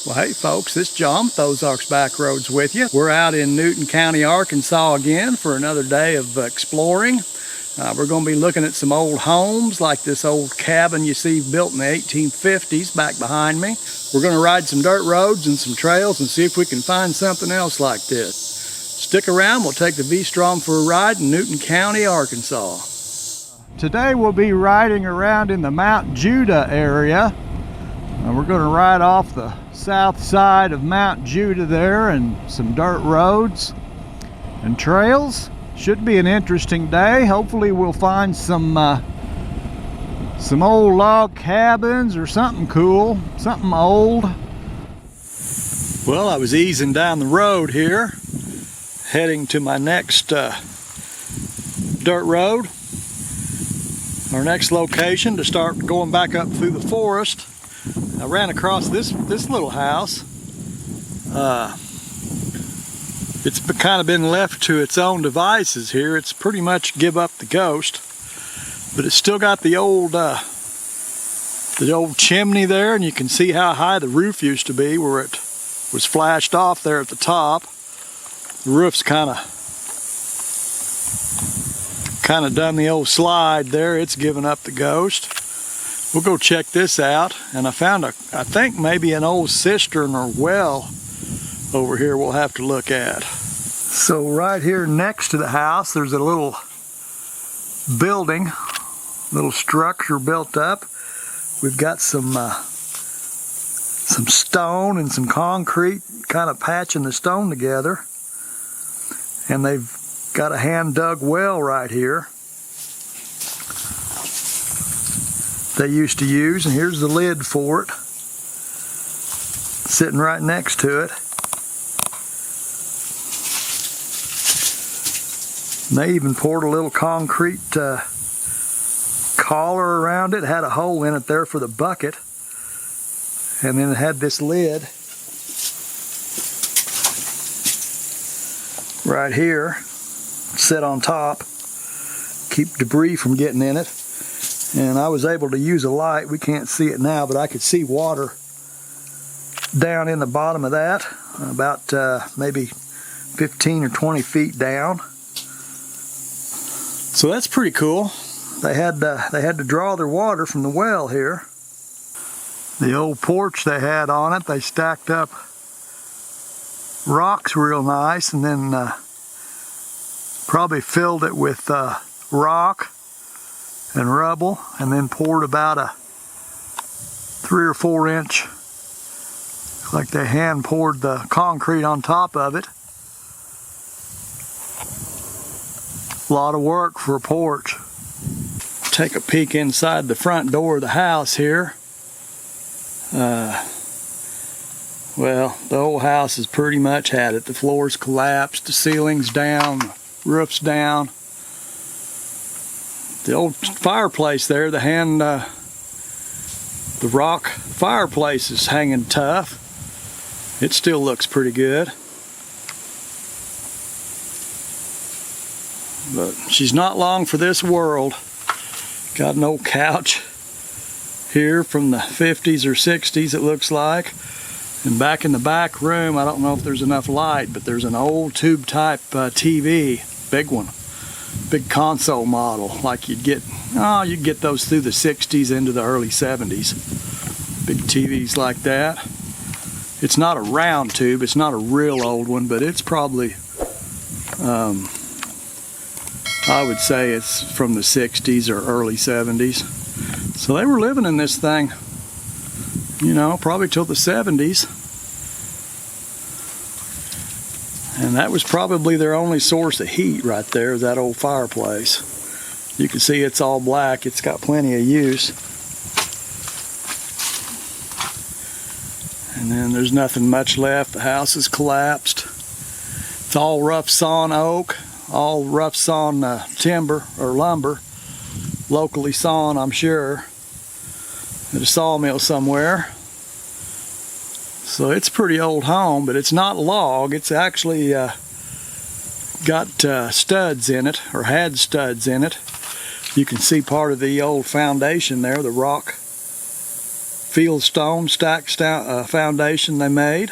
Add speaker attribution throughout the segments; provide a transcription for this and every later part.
Speaker 1: Well, hey folks, this is John with Ozarks Backroads with you. We're out in Newton County, Arkansas again for another day of exploring. We're going to be looking at some old homes like this old cabin you see built in the 1850s back behind me. We're going to ride some dirt roads and some trails and see if we can find something else like this. Stick around, we'll take the V-Strom for a ride in Newton County, Arkansas. Today we'll be riding around in the Mount Judah area. We're going to ride off the south side of Mount Judah there and some dirt roads and trails. Should be an interesting day. Hopefully we'll find some old log cabins or something cool, something old. Well, I was easing down the road here, heading to my next dirt road, our next location to start going back up through the forest. I ran across this little house. It's kind of been left to its own devices here. It's pretty much give up the ghost, but it's still got the old chimney there, and you can see how high the roof used to be where it was flashed off there at the top. The roof's kind of done the old slide there. It's given up the ghost. We'll go check this out, and I found I think maybe an old cistern or well over here we'll have to look at. So right here next to the house there's a little building, little structure built up. We've got some stone and some concrete kind of patching the stone together, and they've got a hand dug well right here they used to use, and here's the lid for it sitting right next to it. And they even poured a little concrete collar around it. It had a hole in it there for the bucket, and then it had this lid right here set on top, keep debris from getting in it. And I was able to use a light. We can't see it now, but I could see water down in the bottom of that, about maybe 15 or 20 feet down. So that's pretty cool. They had to draw their water from the well here. The old porch they had on it, they stacked up rocks real nice, and then probably filled it with rock and rubble, and then poured about a 3 or 4 inch, like they hand poured the concrete on top of it. A lot of work for a porch. Take a peek inside the front door of the house here. Well, the old house has pretty much had it. The floor's collapsed, the ceiling's down, the roof's down. The old fireplace there, the rock fireplace is hanging tough. It still looks pretty good. But she's not long for this world. Got an old couch here from the 50s or 60s, it looks like. And back in the back room, I don't know if there's enough light, but there's an old tube type TV, big one. Big console model, like you'd get those through the 60s into the early 70s. Big TVs like that. It's not a round tube, it's not a real old one, but it's probably, I would say it's from the 60s or early 70s. So they were living in this thing, you know, probably till the 70s. And that was probably their only source of heat right there, that old fireplace. You can see it's all black. It's got plenty of use. And then there's nothing much left. The house is collapsed. It's all rough sawn oak, all rough sawn timber or lumber. Locally sawn, I'm sure, at a sawmill somewhere. So it's a pretty old home, but it's not log. It's actually got studs in it, or had studs in it. You can see part of the old foundation there, the rock field stone foundation they made.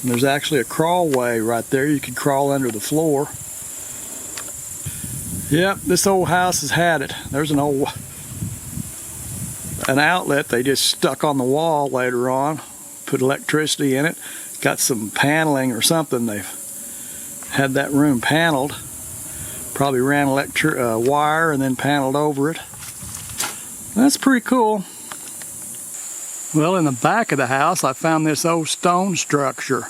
Speaker 1: And there's actually a crawlway right there. You could crawl under the floor. Yep, this old house has had it. There's an outlet they just stuck on the wall later on. Put electricity in it. Got some paneling or something. They've had that room paneled. Probably ran wire and then paneled over it. That's pretty cool. Well, in the back of the house, I found this old stone structure.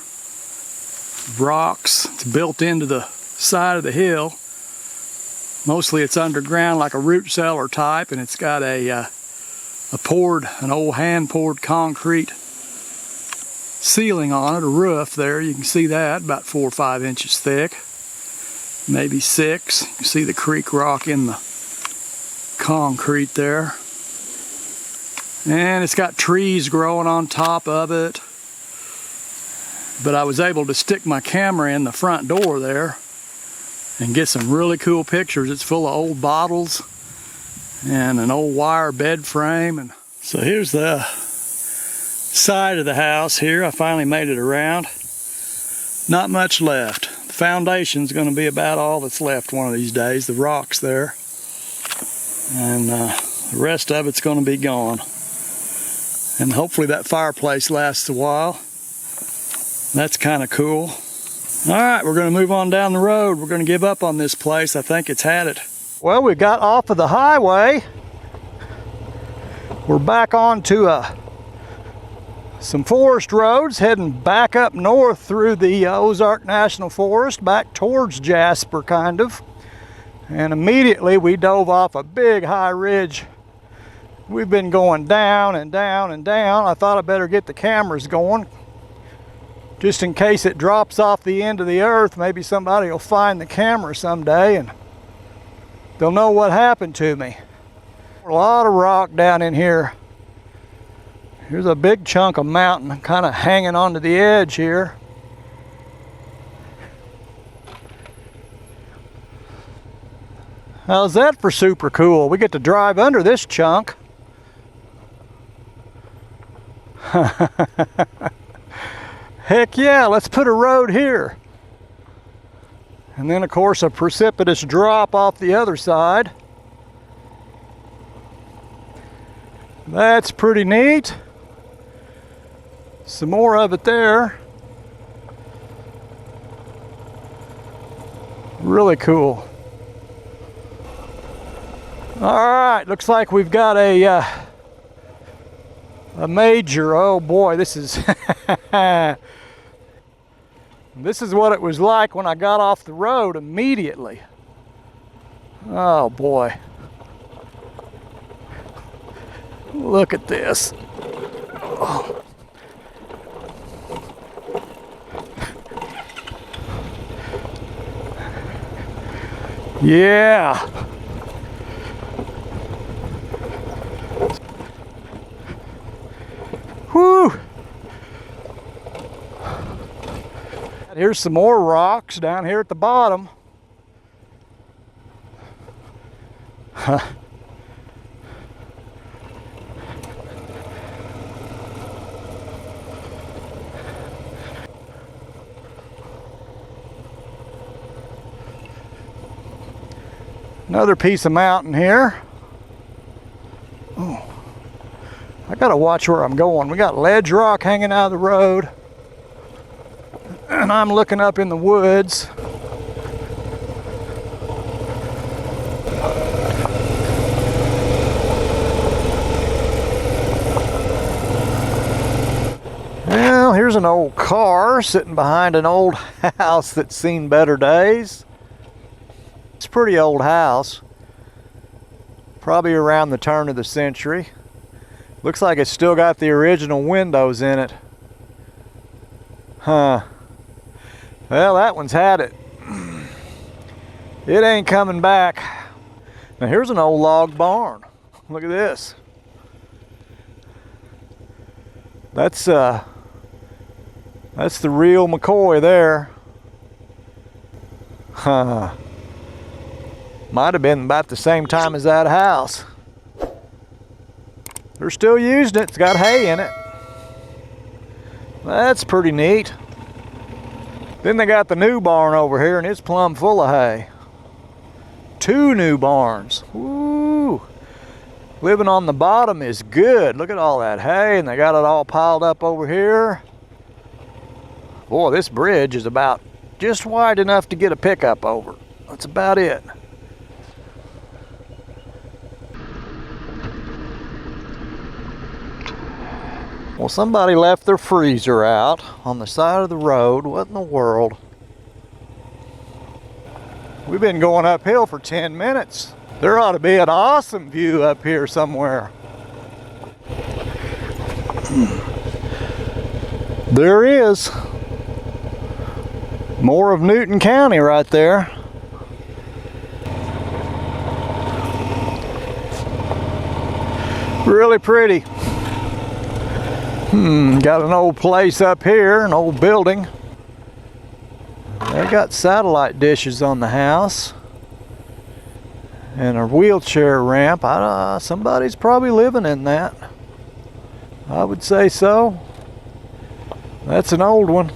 Speaker 1: Rocks. It's built into the side of the hill. Mostly it's underground like a root cellar type, and it's got an old hand-poured concrete ceiling on it, a roof there. You can see that, about 4 or 5 inches thick, maybe 6. You can see the creek rock in the concrete there. And it's got trees growing on top of it. But I was able to stick my camera in the front door there and get some really cool pictures. It's full of old bottles and an old wire bed frame. And so here's the side of the house here. I finally made it around. Not much left. The foundation's going to be about all that's left one of these days. The rocks there. And the rest of it's going to be gone. And hopefully that fireplace lasts a while. That's kind of cool. Alright, we're going to move on down the road. We're going to give up on this place. I think it's had it. Well, we got off of the highway. We're back onto some forest roads, heading back up north through the Ozarks National Forest, back towards Jasper, kind of. And immediately we dove off a big high ridge. We've been going down and down and down. I thought I better get the cameras going, just in case it drops off the end of the earth. Maybe somebody will find the camera someday and they'll know what happened to me. A lot of rock down in here. Here's a big chunk of mountain kind of hanging onto the edge here. How's that for super cool? We get to drive under this chunk. Heck yeah, let's put a road here. And then of course a precipitous drop off the other side. That's pretty neat. Some more of it there. Really cool. Alright, looks like we've got a major, oh boy, this is this is what it was like when I got off the road immediately. Oh boy. Look at this. Oh. Yeah. Whew. Here's some more rocks down here at the bottom. Another piece of mountain here. Oh, I gotta watch where I'm going. We got ledge rock hanging out of the road, and I'm looking up in the woods. Well, here's an old car sitting behind an old house that's seen better days. It's a pretty old house, probably around the turn of the century. Looks like it's still got the original windows in it. Huh. Well, that one's had it. It ain't coming back. Now here's an old log barn. Look at this. That's the real McCoy there. Huh. Might have been about the same time as that house. They're still using it. It's got hay in it. That's pretty neat. Then they got the new barn over here, and it's plumb full of hay. 2 new barns. Woo! Living on the bottom is good. Look at all that hay, and they got it all piled up over here. Boy, this bridge is about just wide enough to get a pickup over. That's about it. Well, somebody left their freezer out on the side of the road. What in the world? We've been going uphill for 10 minutes. There ought to be an awesome view up here somewhere. There is. More of Newton County right there. Really pretty. Got an old place up here, an old building. They got satellite dishes on the house. And a wheelchair ramp. Somebody's probably living in that. I would say so. That's an old one.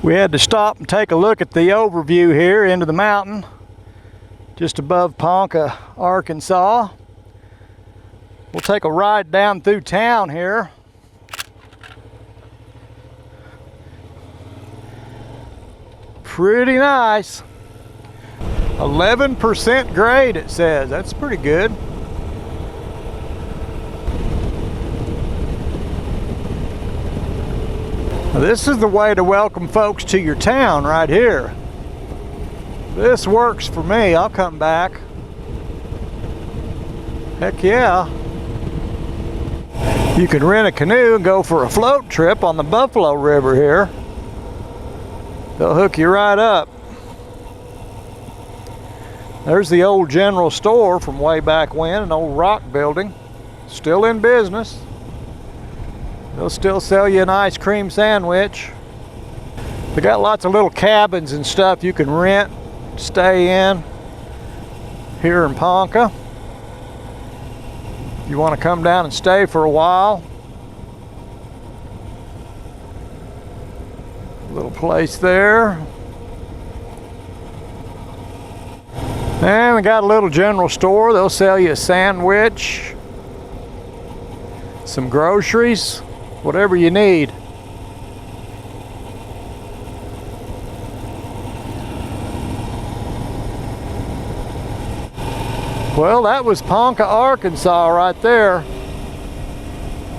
Speaker 1: We had to stop and take a look at the overview here into the mountain, just above Ponca, Arkansas. We'll take a ride down through town here. Pretty nice. 11% grade it says. That's pretty good. Now, this is the way to welcome folks to your town right here. This works for me. I'll come back. Heck yeah. You can rent a canoe and go for a float trip on the Buffalo River here. They'll hook you right up. There's the old general store from way back when, an old rock building. Still in business. They'll still sell you an ice cream sandwich. They got lots of little cabins and stuff you can rent, stay in here in Ponca. If you want to come down and stay for a while. Little place there. And we got a little general store. They'll sell you a sandwich, some groceries, whatever you need. Well, that was Ponca, Arkansas right there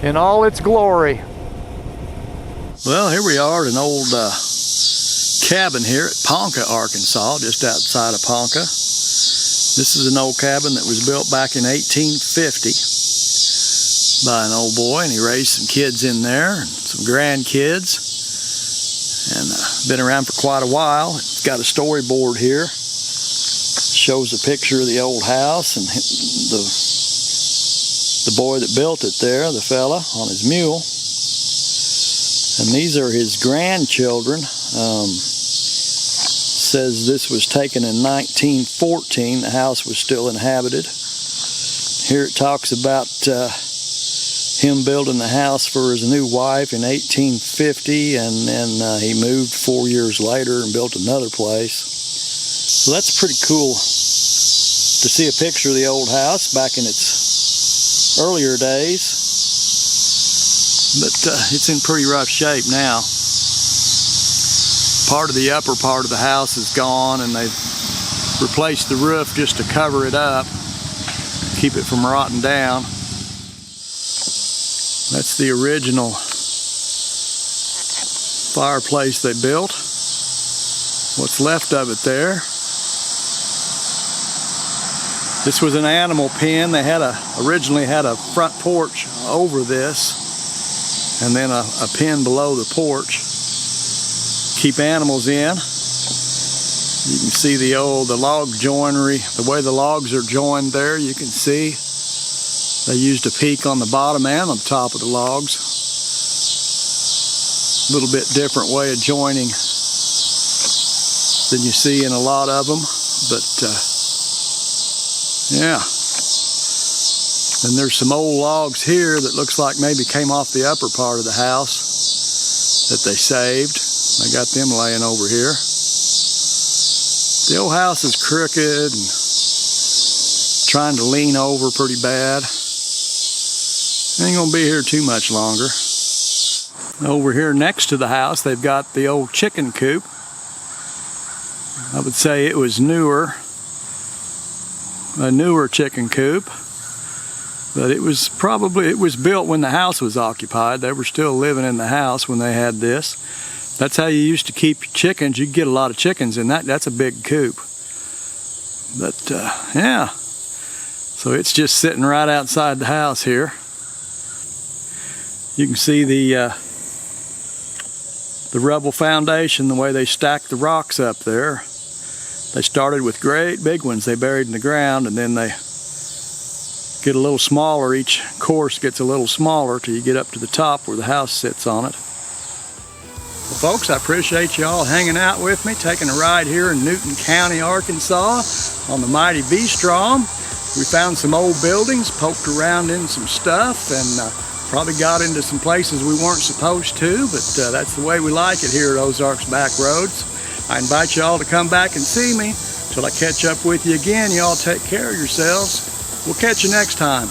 Speaker 1: in all its glory. Well, here we are at an old cabin here at Ponca, Arkansas, just outside of Ponca. This is an old cabin that was built back in 1850 by an old boy, and he raised some kids in there, and some grandkids, and been around for quite a while. It's got a storyboard here. Shows a picture of the old house and the boy that built it there, the fella on his mule. And these are his grandchildren. Says this was taken in 1914. The house was still inhabited. Here it talks about him building the house for his new wife in 1850, and then he moved 4 years later and built another place. So that's pretty cool to see a picture of the old house back in its earlier days. But it's in pretty rough shape now. Part of the upper part of the house is gone, and they've replaced the roof just to cover it up, keep it from rotting down. That's the original fireplace they built. What's left of it there. This was an animal pen. They had originally had a front porch over this, and then a pen below the porch. Keep animals in. You can see the log joinery, the way the logs are joined there. You can see they used a peak on the bottom and on the top of the logs. A little bit different way of joining than you see in a lot of them, but yeah. And there's some old logs here that looks like maybe came off the upper part of the house that they saved. I got them laying over here. The old house is crooked and trying to lean over pretty bad. Ain't gonna be here too much longer. Over here next to the house, they've got the old chicken coop. I would say it was newer, a newer chicken coop, but it was built when the house was occupied. They were still living in the house when they had this. That's how you used to keep your chickens. You get a lot of chickens in that. That's a big coop. But yeah, so it's just sitting right outside the house here. You can see the rubble foundation, the way they stacked the rocks up there. They started with great big ones they buried in the ground, and then they get a little smaller. Each course gets a little smaller till you get up to the top where the house sits on it. Well, folks, I appreciate you all hanging out with me, taking a ride here in Newton County, Arkansas on the mighty V-Strom. We found some old buildings, poked around in some stuff, and probably got into some places we weren't supposed to, but that's the way we like it here at Ozarks Backroads. I invite you all to come back and see me. Till I catch up with you again, you all take care of yourselves. We'll catch you next time.